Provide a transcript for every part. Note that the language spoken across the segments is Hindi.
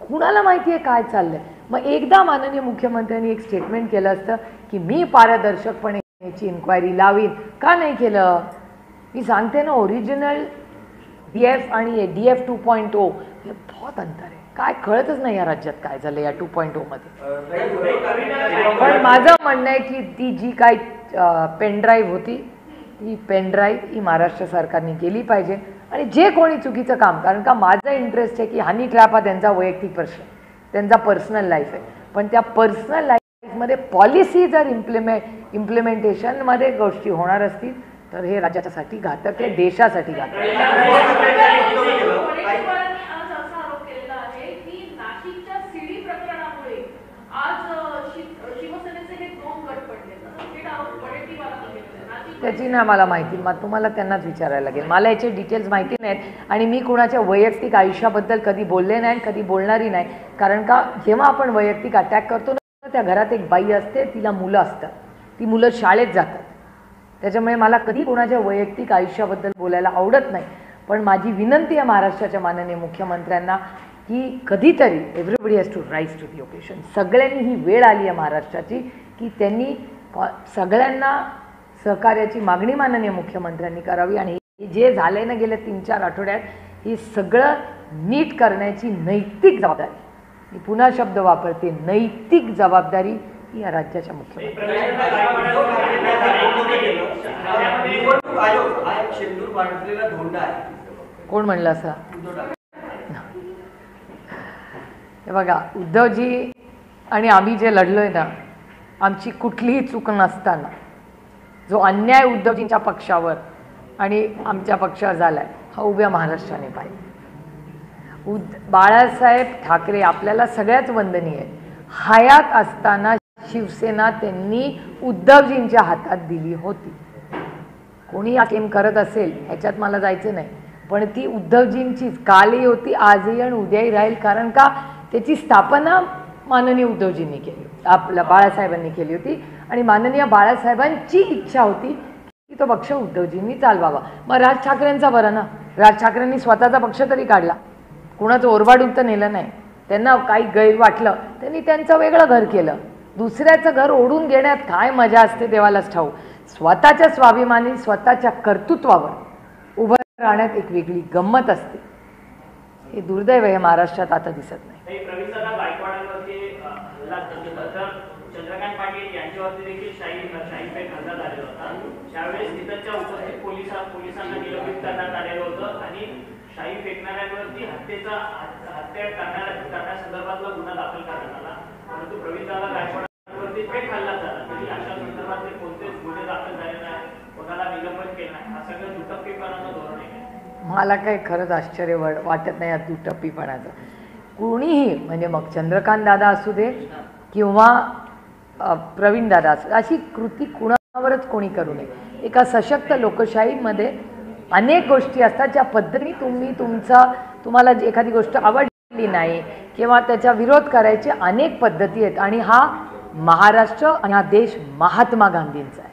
कुणाला माहिती आहे काय चाललंय? मग एकदा माननीय मुख्यमंत्र्यांनी एक स्टेटमेंट केलं असतं की मी पारदर्शकपणे याची इन्क्वायरी लावीन. का नाही केलं? मी सांगते ना, ओरिजिनल DF आणि DF 2.0 हे बहुत अंतर आहे. काय कळतच नाही या राज्यात काय झालं या 2.0 मध्ये. पण माझं म्हणणं आहे की ती जी काय पेनड्राईव्ह होती, ही पेनड्राईव्ह ही महाराष्ट्र सरकारने केली पाहिजे. आणि जे कोणी चुकीचं काम, कारण का माझा इंटरेस्ट आहे की हनी ट्रॅप हा त्यांचा वैयक्तिक प्रश्न, त्यांचा पर्सनल लाईफ आहे. पण त्या पर्सनल लाईफमध्ये पॉलिसी जर इम्प्लिमेंटेशनमध्ये गोष्टी होणार असतील तर हे राज्यासाठी घातक आहे, देशासाठी घातक आहे. त्याची ना मला माहिती, मग तुम्हाला त्यांनाच विचारायला लागेल. मला याचे डिटेल्स माहिती नाहीत आणि मी कुणाच्या वैयक्तिक आयुष्याबद्दल कधी बोलले नाही, कधी बोलणारी नाही. कारण का जेव्हा आपण वैयक्तिक अटॅक करतो ना, त्या घरात एक बाई असते, तिला मुलं असतात, ती मुलं शाळेत जातात. त्याच्यामुळे मला कधी कोणाच्या वैयक्तिक आयुष्याबद्दल बोलायला आवडत नाही. पण माझी विनंती आहे महाराष्ट्राच्या माननीय मुख्यमंत्र्यांना की कधीतरी everybody has to rise to the occasion. सगळ्यांनी ही वेळ आली आहे महाराष्ट्राची की त्यांनी सगळ्यांना सहकार्याची मागणी माननीय मुख्यमंत्र्यांनी करावी. आणि जे झालंय ना गेल्या 3-4 आठवड्यात, हे सगळं नीट करण्याची नैतिक जबाबदारी, मी पुन्हा शब्द वापरते, नैतिक जबाबदारी ही या राज्याच्या मुख्यमंत्र्यांची. कोण म्हणलं असं? हे बघा, उद्धवजी आणि आम्ही जे लढलोय ना, आमची कुठलीही चूक नसताना जो अन्याय उद्धवजींच्या पक्षावर आणि आमच्या पक्षावर झालाय हा उभ्या महाराष्ट्राने पाहिजे. बाळासाहेब ठाकरे आपल्याला सगळ्याच वंदनीय आहे. हयात असताना शिवसेना त्यांनी उद्धवजींच्या हातात दिली होती. कोणी हा क्लेम करत असेल ह्याच्यात मला जायचं नाही, पण ती उद्धवजींचीच कालही होती, आजही आणि उद्याही राहील. कारण का त्याची स्थापना माननीय उद्धवजींनी केली, आपल्या बाळासाहेबांनी केली होती. आणि माननीय बाळासाहेबांची इच्छा होती की तो पक्ष उद्धवजींनी चालवावा. मग राज ठाकरेंचा बरं ना, राज ठाकरेंनी स्वतःचा पक्ष तरी काढला, कुणाचं ओरबाडून तर नेलं नाही. त्यांना काही गैर वाटलं त्यांनी त्यांचं वेगळं घर केलं. दुसऱ्याचं घर ओढून घेण्यात काय मजा असते देवालाच ठाऊक. स्वतःच्या स्वाभिमानी स्वतःच्या कर्तृत्वावर उभं राहण्यात एक वेगळी गंमत असते. हे दुर्दैव हे महाराष्ट्रात आता दिसत नाही. चंद्रकांत पाटील यांच्यावरती देखील शाईफेक हल्ला झालेला होता. त्यावेळेस तिथच्या उपस्थित पोलिसांना निलंबित करण्यात आलेलं होतं आणि शाई फेकणाऱ्यांवरती हत्या करण्यासंदर्भातला गुन्हा दाखल करण्यात आला. परंतु प्रवीणदादा गायकवाडांवरती फेक हल्ला झाला तरी अशा संदर्भातले कोणतेच गुन्हे दाखल झाले नाही, कोणाला निलंबन केलं नाही. हा सगळं दुटप्पीपणाचं धोरण आहे. मला काही खरंच आश्चर्य वाटत नाही या दुटप्पीपणाचं. कोणीही म्हणजे मग चंद्रकांत दादा असू दे किंवा प्रवीण दादा असू, अशी कृती कुणावरच कोणी करू नये. एका सशक्त लोकशाहीमध्ये अनेक गोष्टी असतात ज्या पद्धतीने तुम्हाला एखादी गोष्ट आवडली नाही किंवा त्याचा विरोध करायचे अनेक पद्धती आहेत. आणि हा महाराष्ट्र आणि हा देश महात्मा गांधींचा आहे,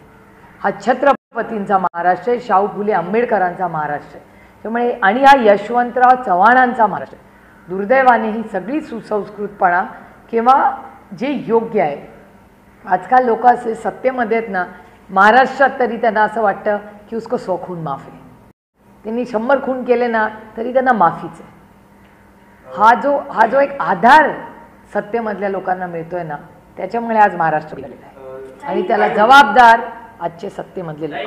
हा छत्रपतींचा महाराष्ट्र आहे, शाहू फुले आंबेडकरांचा महाराष्ट्र आहे. त्यामुळे आणि हा यशवंतराव चव्हाणांचा महाराष्ट्र आहे. दुर्दैवाने ही सगळी सुसंस्कृतपणा किंवा जे योग्य आहे, आजकाल लोक असे सत्तेमध्ये आहेत ना, महाराष्ट्रात तरी त्यांना असं वाटतं की उसको 100 खून माफ आहे. त्यांनी 100 खून केले ना तरी त्यांना माफीच आहे. हा जो एक आधार सत्तेमधल्या लोकांना मिळतोय ना, त्याच्यामुळे आज महाराष्ट्र बिघडलेला आहे आणि त्याला जबाबदार आजचे सत्तेमधले लोक.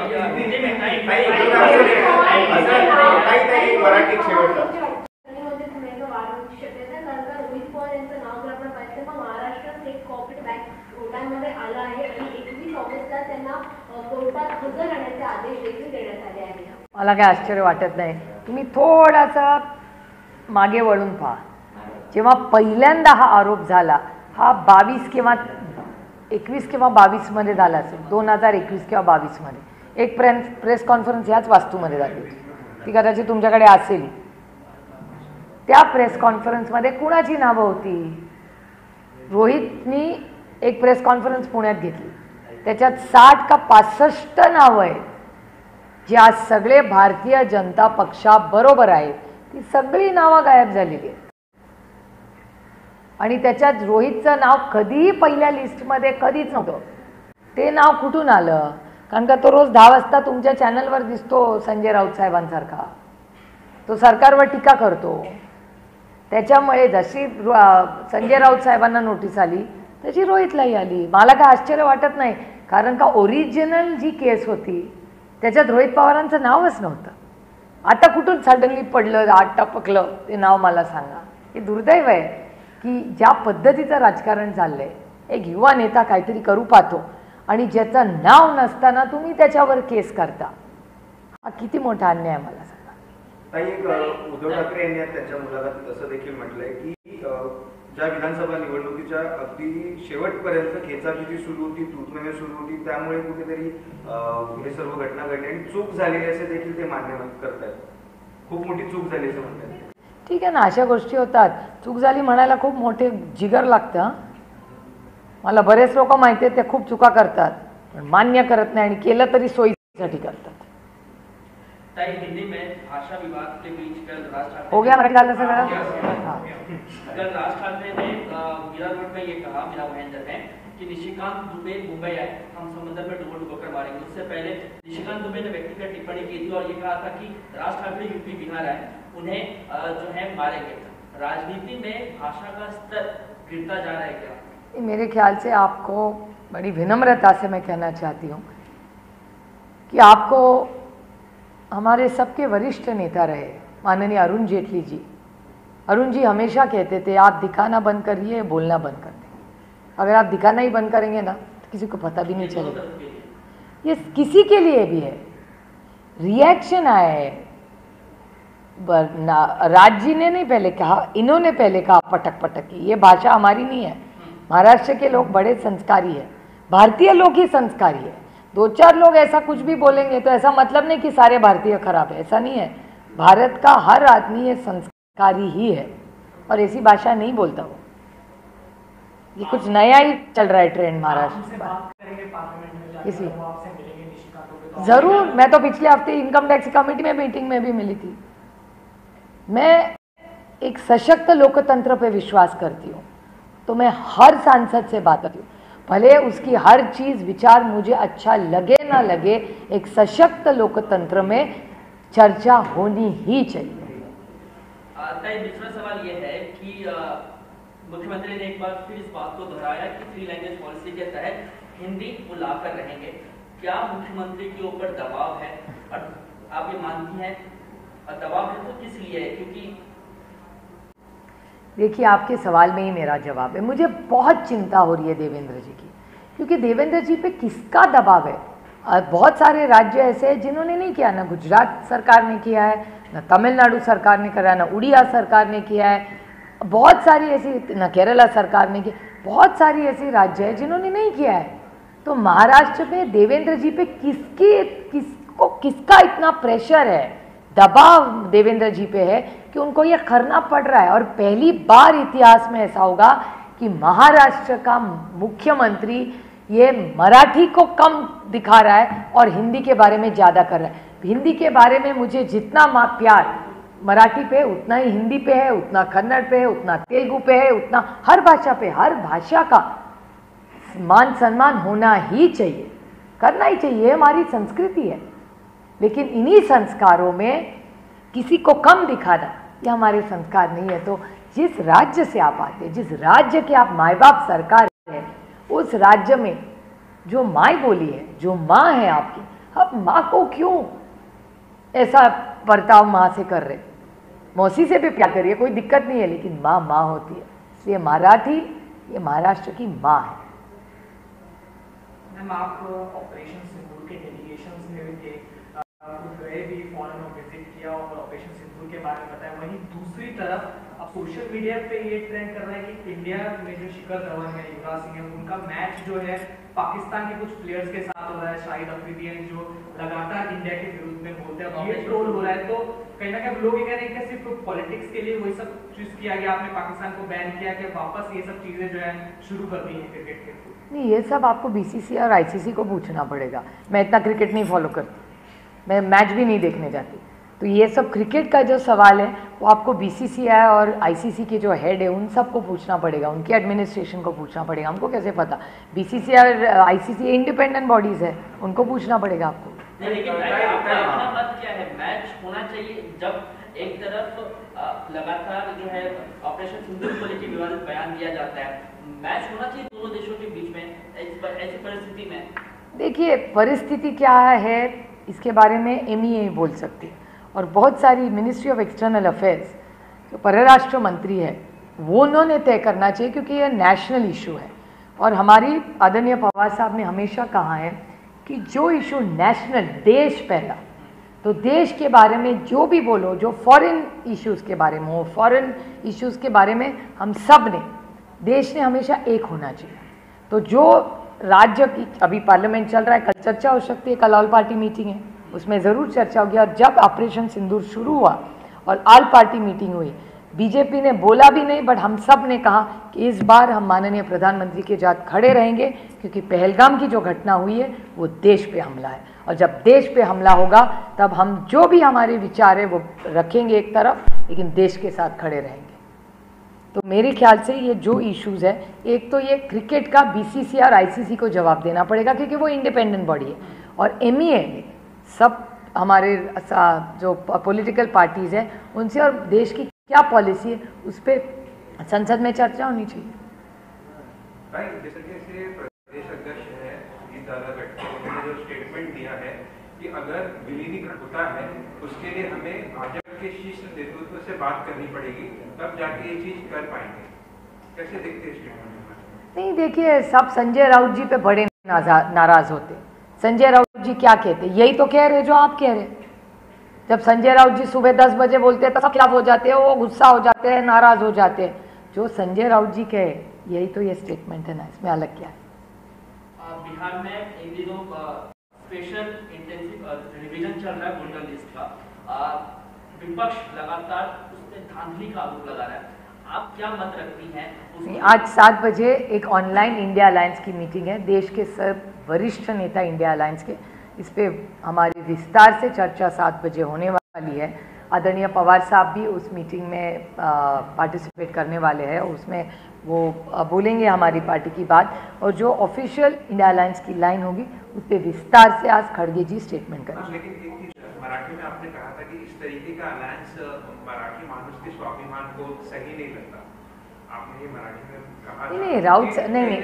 मला काय आश्चर्य वाटत नाही. तुम्ही थोडासा मागे वळून पहा. जेव्हा पहिल्यांदा हा आरोप झाला, हा 22 किंवा 21 किंवा 22 मध्ये झाला असेल, 2021 किंवा 22 मध्ये एक प्रेस कॉन्फरन्स ह्याच वास्तूमध्ये झाली होती. ती कदाचित तुमच्याकडे असेल. त्या प्रेस कॉन्फरन्समध्ये कुणाची नावं होती? रोहितनी एक प्रेस कॉन्फरन्स पुण्यात घेतली, त्याच्यात 60 का 65 नावं आहेत जी आज सगळे भारतीय जनता पक्षाबरोबर आहेत. ती सगळी नावं गायब झालेली आहेत. आणि त्याच्यात रोहितचं नाव कधीही पहिल्या लिस्टमध्ये कधीच नव्हतं. ते नाव कुठून आलं? कारण का तो रोज 10 वाजता तुमच्या चॅनलवर दिसतो संजय राऊत साहेबांसारखा. तो सरकारवर टीका करतो. त्याच्यामुळे जशी संजय राऊत साहेबांना नोटीस आली तशी रोहितलाही आली. मला काय आश्चर्य वाटत नाही, कारण का ओरिजिनल जी केस होती त्याच्यात रोहित पवारांचं नावच नव्हतं. आता कुठून सडनली पडलं, आत टपकलं ते नाव मला सांगा. हे दुर्दैव आहे की ज्या पद्धतीचं राजकारण चाललंय, एक युवा नेता काहीतरी करू पाहतो आणि ज्याचं नाव नसताना तुम्ही त्याच्यावर केस करता, हा किती मोठा अन्याय मला सांगा. उद्धव ठाकरे यांनी त्यांच्या मुलाखतीत असं देखील म्हटलंय की ज्या विधानसभा निवडणुकीच्या अगदी शेवटपर्यंत खेचाखिची सुरू होती, तूतमेमे सुरू होती, त्यामुळे कुठेतरी हे सर्व घटना घडली आणि चूक झालेली असे देखील ते मान्य करतायत. खूप मोठी चूक झाली असं म्हणतात. ठीक आहे ना, अशा गोष्टी होतात. चूक झाली म्हणायला खूप मोठे जिगर लागतं. मला बरेच लोक माहिती आहेत ते खूप चुका करतात, पण मान्य करत नाही आणि केलं तरी सोयीसाठी करतात. हिंदी में भाषा विवाद के बीच कल राज ठाकरे हो गया मराठी झालं सगळं. कल राज ठाकरे ने मीरा रोड में ये कहा, मेरा महेंद्र है, कि निशिकांत दुबे मुंबई आए, हम समुद्र में डुबो कर मारेंगे. उससे पहले निशिकांत दुबे ने व्यक्तिगत टिप्पणी की थी और ये कहा था कि राज ठाकरे यूपी बिहार आए, उन्हें जो है मारेंगे. राजनीति में भाषा का स्तर गिरता जा रहा है क्या? मेरे ख्याल से आपको बड़ी विनम्रता से मैं कहना चाहती हूँ कि आपको हमारे सबके वरिष्ठ नेता रहे माननीय अरुण जेटली जी. अरुण जी हमेशा कहते थे आप दिखाना बंद करिए, बोलना बंद कर दें. अगर आप दिखाना ही बंद करेंगे ना तो किसी को पता भी नहीं चलेगा. ये किसी के लिए भी है. रिएक्शन आया है. राज जी ने नहीं पहले कहा, इन्होंने पहले कहा पटक पटक की. ये भाषा हमारी नहीं है. महाराष्ट्र के लोग बड़े संस्कारी है, भारतीय लोग ही संस्कारी है. 2-4 लोग ऐसा कुछ भी बोलेंगे तो ऐसा मतलब नहीं कि सारे भारतीय खराब है, ऐसा नहीं है. भारत का हर आदमी ये संस्कारी ही है और ऐसी भाषा नहीं बोलता वो. ये कुछ नया ही चल रहा है ट्रेंड महाराष्ट्र में. इसी जरूर, मैं तो पिछले हफ्ते इनकम टैक्स कमेटी में मीटिंग में भी मिली थी. मैं एक सशक्त लोकतंत्र पे विश्वास करती हूँ, तो मैं हर सांसद से बात करती हूँ, भले उसकी हर चीज़ विचार मुझे अच्छा लगे ना लगे, एक सशक्त लोकतंत्र में चर्चा होनी ही चाहिए. दूसरा सवाल ये है कि मुख्यमंत्री ने एक बार फिर इस बात को दोहराया कि 3 लैंग्वेज पॉलिसी के तहत हिंदी वो लाकर रहेंगे. क्या मुख्यमंत्री के ऊपर दबाव है और आप ये मानती हैं? दबाव है तो किस लिए है? क्योंकि देखिए, आपके सवाल में ही मेरा जवाब है. मुझे बहुत चिंता हो रही है देवेंद्र जी की, क्योंकि देवेंद्र जी पे किसका दबाव है? बहुत सारे राज्य ऐसे हैं जिन्होंने नहीं किया. ना गुजरात सरकार ने किया है, ना तमिलनाडु सरकार ने करा, ना उड़ीसा सरकार ने किया है. बहुत सारी ऐसी, ना केरला सरकार ने किया. बहुत सारी ऐसी राज्य है जिन्होंने नहीं किया है. तो महाराष्ट्र में देवेंद्र जी पे किसका इतना प्रेशर है, दबाव देवेंद्र जी पे है कि उनको ये करना पड़ रहा है. और पहली बार इतिहास में ऐसा होगा कि महाराष्ट्र का मुख्यमंत्री ये मराठी को कम दिखा रहा है और हिंदी के बारे में ज़्यादा कर रहा है. हिंदी के बारे में मुझे जितना प्यार मराठी पे उतना ही हिंदी पे है, उतना कन्नड़ पे है, उतना तेलुगु पे है, उतना हर भाषा पे. हर भाषा का मान सम्मान होना ही चाहिए, करना ही चाहिए, हमारी संस्कृति है. लेकिन इन्हीं संस्कारों में किसी को कम दिखाना ये हमारे संस्कार नहीं है. तो जिस राज्य से आप आते हैं, जिस राज्य के आप माँ बाप सरकार है, उस राज्य में जो माँ बोली है, जो माँ है आपकी, आप माँ को क्यों ऐसा बर्ताव माँ से कर रहे? मौसी से भी प्यार करिए, कोई दिक्कत नहीं है, लेकिन माँ माँ होती है. इसलिए मराठी ये महाराष्ट्र की माँ है. मैम, आप ऑपरेशन सिंदूर के डेलीगेशंस में भी थे, गए भी, फॉरेन में विजिट किया और ऑपरेशन सिंदूर के बारे में बताया. वहीं दूसरी तरफ अब सोशल मीडिया पे ये ट्रेंड कर रहा है कि इंडिया में जो शिखर धवन है, युवराज सिंह है, उनका मैच जो है पाकिस्तान के कुछ प्लेयर्स के साथ हो रहा है. शाहिद अफरीदी है जो लगातार इंडिया के विरुद्ध में बोलते हैं, ये ट्रोल हो रहा है. तो कहीं ना कहीं लोग ये कह रहे हैं कि सिर्फ पॉलिटिक्स के लिए वही सब चीज किया गया, आपने पाकिस्तान को बैन किया, कि वापस ये सब चीजें जो है शुरू कर दी है क्रिकेट के थ्रू. नहीं, ये सब आपको बीसीसी और आईसीसी को पूछना पड़ेगा. मैं इतना क्रिकेट नहीं फॉलो करती, मैं मैच भी नहीं देखने जाती. तो ये सब क्रिकेट का जो सवाल है वो आपको बीसीसीआई और आईसीसी के जो हेड है उन सबको पूछना पड़ेगा, उनके एडमिनिस्ट्रेशन को पूछना पड़ेगा। हमको कैसे पता? बीसीसीआई और आईसीसी इंडिपेंडेंट बॉडीज़ है, उनको पूछना पड़ेगा आपको। लेकिन आपका अपना मत क्या है? मैच होना चाहिए जब एक तरफ लगातार जो है ऑपरेशन सिंदूर को लेकर विवादित बयान दिया जाता है, मैच होना चाहिए दोनों देशों के बीच में ऐसी परिस्थिति में। देखिए परिस्थिति क्या है इसके बारे में MEA बोल सकती है, और बहुत सारी मिनिस्ट्री ऑफ एक्सटर्नल अफेयर्स जो परराष्ट्र मंत्री है वो उन्होंने तय करना चाहिए, क्योंकि ये नेशनल इशू है। और हमारी आदरणीय पवार साहब ने हमेशा कहा है कि जो इशू नेशनल, देश पहला, तो देश के बारे में जो भी बोलो, जो फॉरेन इश्यूज़ के बारे में हो, फॉरेन इश्यूज़ के बारे में हम सब ने, देश ने हमेशा एक होना चाहिए। तो जो राज्य की अभी पार्लियामेंट चल रहा है, कल चर्चा हो सकती है, कल ऑल पार्टी मीटिंग है, उसमें ज़रूर चर्चा होगी। और जब ऑपरेशन सिंदूर शुरू हुआ और ऑल पार्टी मीटिंग हुई, बीजेपी ने बोला भी नहीं, बट हम सब ने कहा कि इस बार हम माननीय प्रधानमंत्री के साथ खड़े रहेंगे, क्योंकि पहलगाम की जो घटना हुई है वो देश पे हमला है, और जब देश पे हमला होगा तब हम जो भी हमारे विचार है वो रखेंगे एक तरफ, लेकिन देश के साथ खड़े रहेंगे। तो मेरे ख्याल से ये जो इश्यूज़ है, एक तो ये क्रिकेट का बीसीसीआई और आईसीसी को जवाब देना पड़ेगा, क्योंकि वो इंडिपेंडेंट बॉडी है, और MEA सब हमारे जो पॉलिटिकल पार्टीज़ हैं उनसे, और देश की क्या पॉलिसी है उस पर संसद में चर्चा होनी चाहिए। भाई जैसे कि प्रदेश अध्यक्ष है अजीत दादा गटके, उन्होंने जो स्टेटमेंट दिया है कि अगर विलीनीकरण होता है उसके लिए हमें भाजपा के शीर्ष नेतृत्व से बात करनी पड़ेगी, तब जाके ये चीज कर पाएंगे। कैसे देखते हैं स्टेटमेंट? नहीं, देखिए सब संजय राउत जी पे बड़े नाराज होते। संजय राउत जी क्या कहते? यही तो कह रहे जो आप कह रहे। जब संजय राउत जी सुबह 10 बजे बोलते हैं तो सब खिलाफ हो जाते हैं, वो गुस्सा हो जाते हैं, नाराज हो जाते हैं। जो संजय राउत जी कहे यही तो ये स्टेटमेंट है ना, इसमें अलग क्या है? बिहार में इन दिनों स्पेशल इंटेंसिव रिवीजन चल रहा है वोटर लिस्ट का, विपक्ष लगातार उस पर धांधली का आरोप लगा रहा है, आप क्या मत रखती हैं? आज 7 बजे एक ऑनलाइन इंडिया अलायंस की मीटिंग है, देश के सब वरिष्ठ नेता इंडिया अलायंस के, इस पे हमारी विस्तार से चर्चा 7 बजे होने वाली है। आदरणीय पवार साहब भी उस मीटिंग में पार्टिसिपेट करने वाले हैं, उसमें वो बोलेंगे हमारी पार्टी की बात, और जो ऑफिशियल इंडिया अलायंस की लाइन होगी उस पर विस्तार से आज खड़गे जी स्टेटमेंट करेंगे। लेकिन एक चीज मराठी में आपने कहा था कि इस तरीके का अलायंस मराठी मानुष के स्वाभिमान को सही नहीं लगता, आपने ये मराठी में कहा? नहीं, राउत नहीं,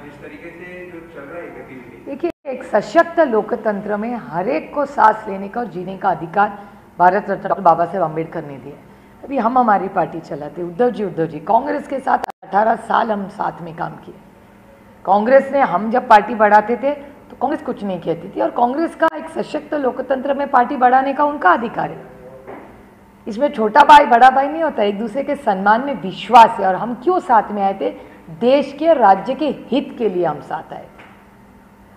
जिस तरीके से जो चल रहा है गतिविधि, देखिए एक सशक्त लोकतंत्र में हर एक को सांस लेने का और जीने का अधिकार भारत रत्न डॉक्टर बाबा साहेब अम्बेडकर ने दिया। अभी हम हमारी पार्टी चलाते, उद्धव जी कांग्रेस के साथ 18 साल हम साथ में काम किए। कांग्रेस ने, हम जब पार्टी बढ़ाते थे तो कांग्रेस कुछ नहीं कहती थी, और कांग्रेस का एक सशक्त लोकतंत्र में पार्टी बढ़ाने का उनका अधिकार है। इसमें छोटा भाई बड़ा भाई नहीं होता, एक दूसरे के सम्मान में विश्वास है। और हम क्यों साथ में आए थे? देश के, राज्य के हित के लिए हम साथ आए।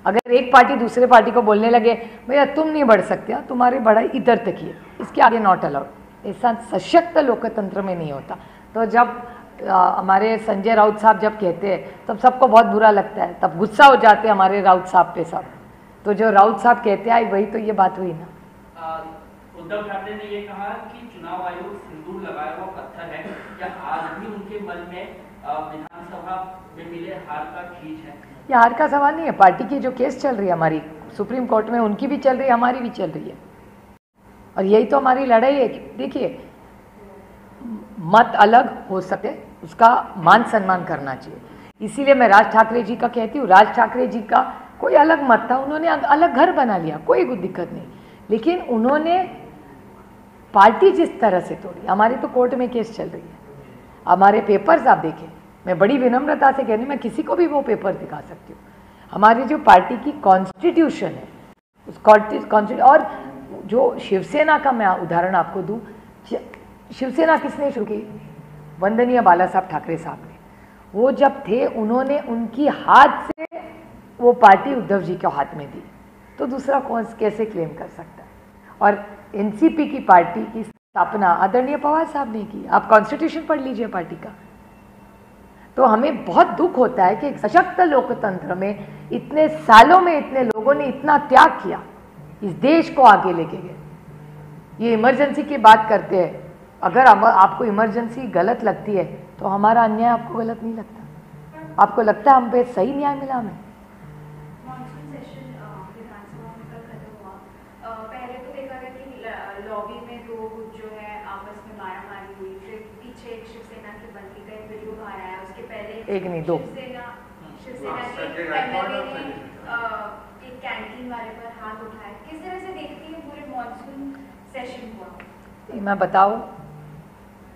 अगर एक पार्टी दूसरे पार्टी को बोलने लगे भैया तुम नहीं बढ़ सकते, तुम्हारी बढ़ाई इधर तक ही है, इसके आगे नॉट अलाउड, ऐसा सशक्त लोकतंत्र में नहीं होता। तो जब हमारे संजय राउत साहब जब कहते हैं तब सबको बहुत बुरा लगता है, तब गुस्सा हो जाते हैं हमारे राउत साहब पे सब। तो जो राउत साहब कहते हैं वही तो ये बात हुई ना। उद्धव ठाकरे ने ये कहा कि चुनाव आयोग सिंदूर लगाया हुआ पत्थर है, क्या आज भी उनके मन में विधानसभा में मिले हार का खींच है? ये हार का सवाल नहीं है, पार्टी की जो केस चल रही है हमारी सुप्रीम कोर्ट में, उनकी भी चल रही है, हमारी भी चल रही है, और यही तो हमारी लड़ाई है। देखिए मत अलग हो सके, उसका मान सम्मान करना चाहिए। इसीलिए मैं राज ठाकरे जी का कहती हूँ, राज ठाकरे जी का कोई अलग मत था, उन्होंने अलग घर बना लिया, कोई दिक्कत नहीं, लेकिन उन्होंने पार्टी जिस तरह से तोड़ी। हमारी तो कोर्ट में केस चल रही है, हमारे पेपर्स आप देखें, मैं बड़ी विनम्रता से कह रही हूँ, मैं किसी को भी वो पेपर दिखा सकती हूँ। हमारी जो पार्टी की कॉन्स्टिट्यूशन है उस कॉन्स्टिट्यूशन, और जो शिवसेना का मैं उदाहरण आपको दूँ, शिवसेना किसने शुरू की? वंदनीय बाला साहब ठाकरे साहब ने। वो जब थे उन्होंने उनकी हाथ से वो पार्टी उद्धव जी के हाथ में दी, तो दूसरा कौन कैसे क्लेम कर सकता है? और एनसीपी की पार्टी की स्थापना आदरणीय पवार साहब ने की, आप कॉन्स्टिट्यूशन पढ़ लीजिए पार्टी का। तो हमें बहुत दुख होता है कि एक सशक्त लोकतंत्र में इतने सालों में इतने लोगों ने इतना त्याग किया, इस देश को आगे लेके गए, ये इमरजेंसी की बात करते हैं, अगर आपको इमरजेंसी गलत लगती है तो हमारा अन्याय आपको गलत नहीं लगता? आपको लगता है हम पे सही न्याय मिला हमें? मॉनसून सेशन विधानसभा में कल खत्म हुआ। पहले तो देखा गया कि लॉबी में दो गुट जो है आपस में मारामारी हुई, फिर पीछे एक शिवसेना के बंदी का एक वीडियो बाहर आया, उसके पहले एक नहीं, दो। शिवसेना के एमएलए ने एक कैंटीन वाले पर हाथ उठाए। किस तरह से देखती है पूरे मॉनसून सेशन हुआ? मैं बताऊं,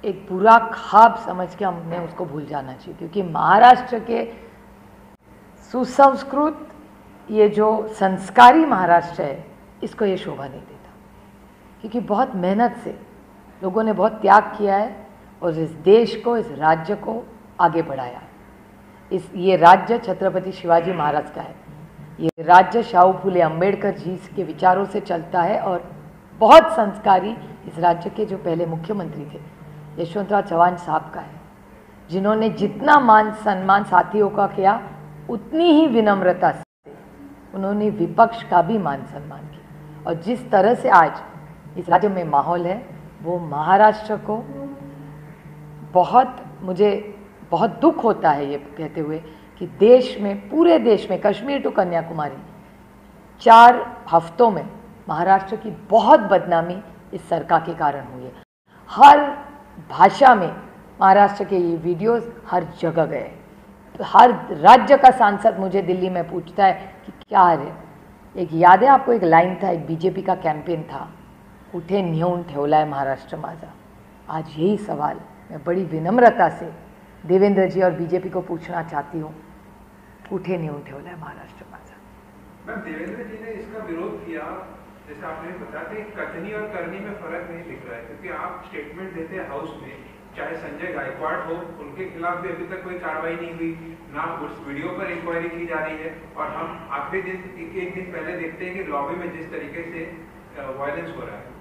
एक पूरा ख्वाब समझ के हमने उसको भूल जाना चाहिए, क्योंकि महाराष्ट्र के सुसंस्कृत ये जो संस्कारी महाराष्ट्र है, इसको ये शोभा नहीं देता, क्योंकि बहुत मेहनत से लोगों ने बहुत त्याग किया है और इस देश को, इस राज्य को आगे बढ़ाया। ये राज्य छत्रपति शिवाजी महाराज का है, ये राज्य शाहू फुले अंबेडकर जी के विचारों से चलता है, और बहुत संस्कारी इस राज्य के जो पहले मुख्यमंत्री थे यशवंतराव चव्हाण साहब का है, जिन्होंने जितना मान सम्मान साथियों का किया, उतनी ही विनम्रता से उन्होंने विपक्ष का भी मान सम्मान किया। और जिस तरह से आज इस राज्य में माहौल है, वो महाराष्ट्र को मुझे बहुत दुख होता है ये कहते हुए कि देश में, पूरे देश में, कश्मीर टू कन्याकुमारी 4 हफ्तों में महाराष्ट्र की बहुत बदनामी इस सरकार के कारण हुई है। हर भाषा में महाराष्ट्र के ये वीडियोस हर जगह गए। हर राज्य का सांसद मुझे दिल्ली में पूछता है कि क्या है। एक याद है आपको, एक लाइन था, एक बीजेपी का कैंपेन था, कुठे नेऊन ठेवलाय महाराष्ट्र माझा। आज यही सवाल मैं बड़ी विनम्रता से देवेंद्र जी और बीजेपी को पूछना चाहती हूँ, कुठे नेऊन ठेवलाय महाराष्ट्र माझा। मैम, देवेंद्र जी ने इसका विरोध किया, जैसे आपने बताया कि कथनी और करनी में फर्क नहीं दिख रहा है, क्योंकि आप स्टेटमेंट देते हैं हाउस में, चाहे संजय गायकवाड़ हो, उनके खिलाफ भी अभी तक कोई कार्रवाई नहीं हुई, ना उस वीडियो पर इंक्वायरी की जा रही है, और हम आखिरी दिन एक दिन पहले देखते हैं कि लॉबी में जिस तरीके से वायलेंस हो रहा है।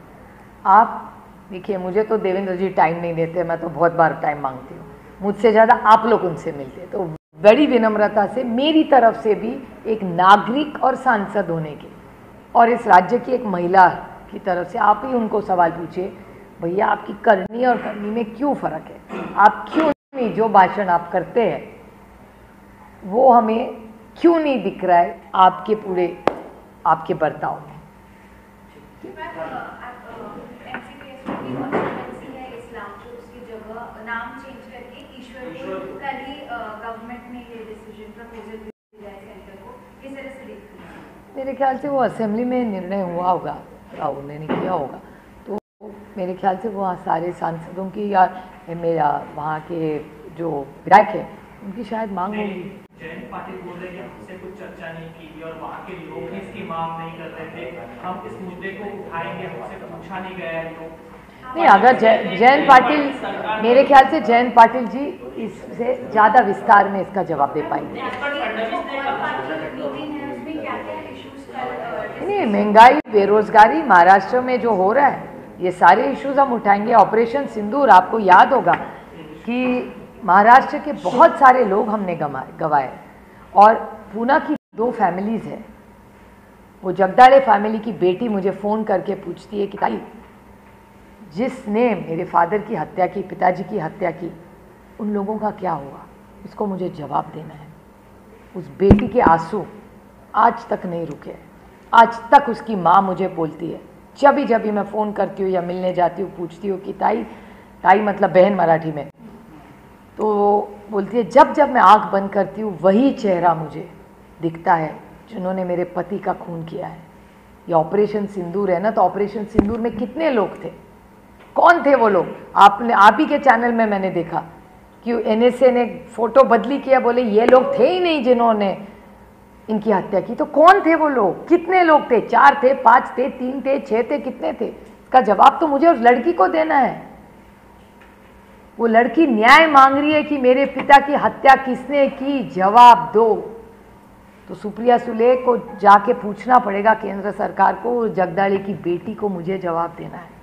आप देखिए, मुझे तो देवेंद्र जी टाइम नहीं देते, मैं तो बहुत बार टाइम मांगती हूँ, मुझसे ज़्यादा आप लोग उनसे मिलते हैं, तो बड़ी विनम्रता से मेरी तरफ से भी एक नागरिक और सांसद होने के और इस राज्य की एक महिला की तरफ से आप ही उनको सवाल पूछिए, भैया आपकी करनी और करनी में क्यों फ़र्क है? आप क्यों नहीं, जो भाषण आप करते हैं वो हमें क्यों नहीं दिख रहा है आपके पूरे आपके बर्ताव में? नाम चेंज करके ईश्वरपुर, कल ही गवर्नमेंट ने ये डिसीजन प्रपोजल दिया है सेंटर को, किस तरह से देखती है? मेरे ख्याल से वो असेंबली में निर्णय हुआ होगा, राहुल ने नहीं किया होगा, तो मेरे ख्याल से वो सारे सांसदों की या मेरा वहाँ के जो विधायक है उनकी शायद मांग होगी। जयंत पाटिल बोल रहे हैं हमसे कुछ चर्चा नहीं की थी और वहाँ के लोग भी इसकी मांग नहीं कर रहे थे, हम इस मुद्दे को उठाएंगे, हमसे पूछा नहीं गया है लोग। नहीं, अगर जयंत पाटिल, मेरे ख्याल से जयंत पाटिल जी इससे ज़्यादा विस्तार में इसका जवाब दे पाएंगे। नहीं, महंगाई, बेरोजगारी, महाराष्ट्र में जो हो रहा है, ये सारे इश्यूज हम उठाएंगे। ऑपरेशन सिंदूर, आपको याद होगा कि महाराष्ट्र के बहुत सारे लोग हमने गंवाए, और पूना की 2 फैमिलीज है। वो जगदाड़े फैमिली की बेटी मुझे फ़ोन करके पूछती है कि ताई, जिसने मेरे फादर की हत्या की, पिताजी की हत्या की, उन लोगों का क्या हुआ? उसको मुझे जवाब देना है। उस बेटी के आंसू आज तक नहीं रुके। आज तक उसकी माँ मुझे बोलती है, जब भी मैं फ़ोन करती हूँ या मिलने जाती हूँ, पूछती हूँ कि ताई मतलब बहन मराठी में, तो बोलती है जब मैं आँख बंद करती हूँ वही चेहरा मुझे दिखता है जिन्होंने मेरे पति का खून किया है। ये ऑपरेशन सिंदूर है ना, तो ऑपरेशन सिंदूर में कितने लोग थे? कौन थे वो लोग? आप ही के चैनल में मैंने देखा कि एनएसए ने फोटो बदली किया, बोले ये लोग थे ही नहीं जिन्होंने इनकी हत्या की। तो कौन थे वो लोग? कितने लोग थे? 4 थे, 5 थे, 3 थे, 6 थे, कितने थे? इसका जवाब तो मुझे उस लड़की को देना है। वो लड़की न्याय मांग रही है कि मेरे पिता की हत्या किसने की, जवाब दो। तो सुप्रिया सुले को जाके पूछना पड़ेगा केंद्र सरकार को, जगदाड़े की बेटी को मुझे जवाब देना है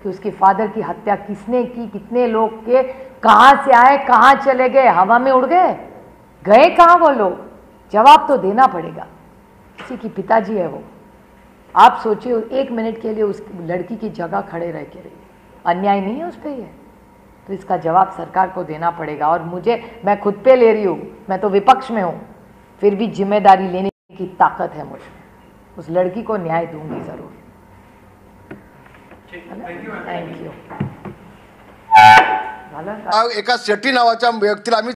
कि उसके फादर की हत्या किसने की, कितने लोग के, कहाँ से आए, कहाँ चले गए, हवा में उड़ गए कहाँ वो लोग? जवाब तो देना पड़ेगा। किसी की पिताजी है वो, आप सोचिए 1 मिनट के लिए उस लड़की की जगह खड़े रह के रहिए, अन्याय नहीं है उस पर ये? तो इसका जवाब सरकार को देना पड़ेगा। और मैं खुद पे ले रही हूँ, मैं तो विपक्ष में हूँ, फिर भी जिम्मेदारी लेने की ताकत है मुझे। उस लड़की को न्याय दूंगी जरूर। थँक्यू। एका शेट्टी नावाच्या व्यक्तीला आम्ही